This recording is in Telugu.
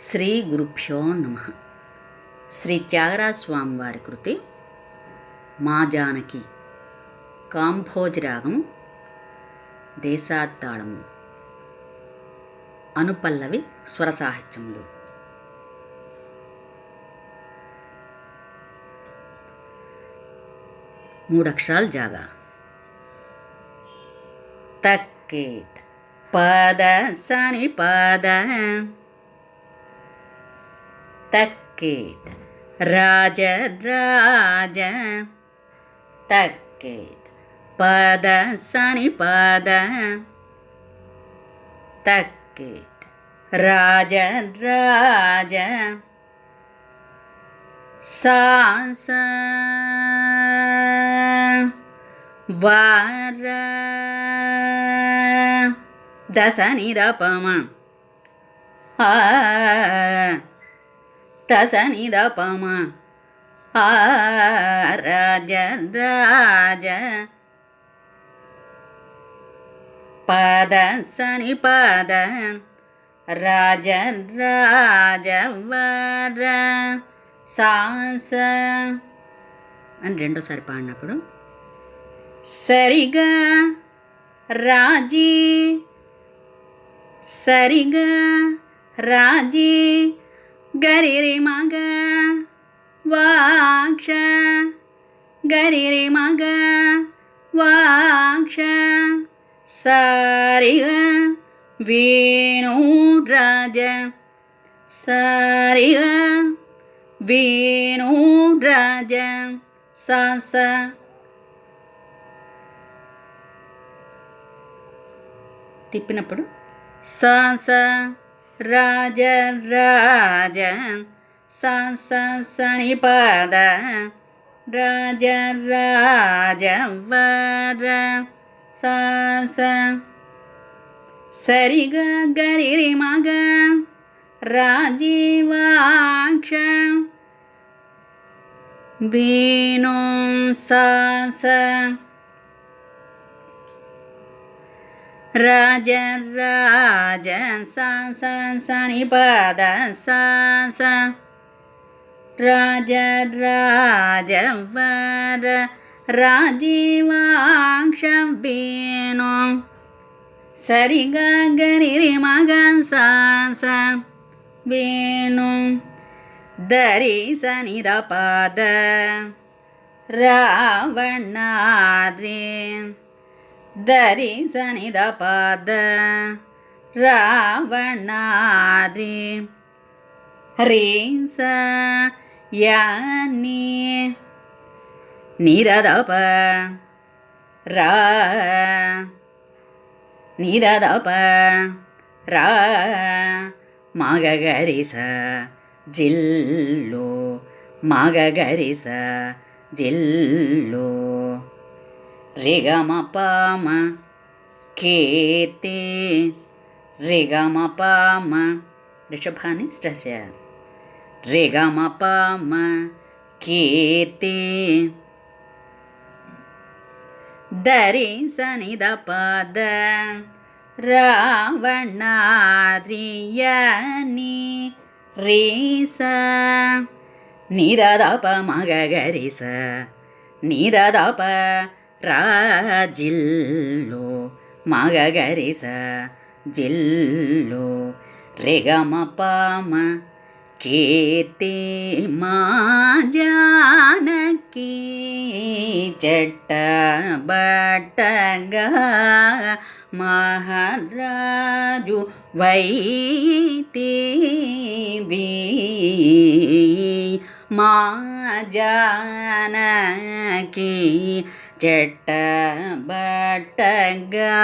శ్రీ గురుభ్యో నమ. శ్రీ త్యాగరాజ స్వామి వారి కృతి మా జానకి, కాంభోజరాగము, దేశాద్దాళము, అనుపల్లవి స్వర సాహిత్యములు. మూడక్షరాలు జాగా. తక్కేట్ పద సని పద, తక్కేట్ రాజ రాజ, తక్కేట్ పద సని పద, తక్కేట్ రాజ రాజ, సాస వార దసని దపమ, దసని దపమ, రాజ రాజ, పద సని పద, రాజ రాజ వర సాస అని రెండోసారి పాడినప్పుడు సరిగా రాజీ, సరిగా రాజీ, గరిరి మగ వాక్ష, గరిరి మగ వాక్ష, సరిగా వేణు రాజ, సరిగా వేణు రాజ సాస. తిప్పినప్పుడు సాస రాజ రాజ, సాస సని పద, రాజ రాజ వర సాస, సరిగా గరిరి మగ రాజీవాక్ష, వేణు సాస, రాజ రాజ సాస సని పద సాస, రాజ రాజ వర రాజీవాక్ష, వేణు సరిగా గరిరి మగ సాస, వేణు దరి సని ద పద, రావణాద్రి, దరి సని ద పద, రావణాద్రి, రే స యాని నిరదప రా, నిరదప రా, మగ గరిస జిల్లు, మగ గరిస జిల్లు, రిగమ పామ కీర్తి, రిగమ పామ రిషభాన్ని స్ట్రెస్ చేయాలి, రిగమ పామ కీర్తి, దరి సని ద పద, రావణాద్రియని రీస, నిరదప మగ గరిస, నిరదప రాజిల్లు, మగ గరిస జిల్లు, రిగమ పామ కీర్తి, మా జానకి చెట్ట బట్టగా మహారాజు వైతివి, మా జానకి చెట్ట బట్టగా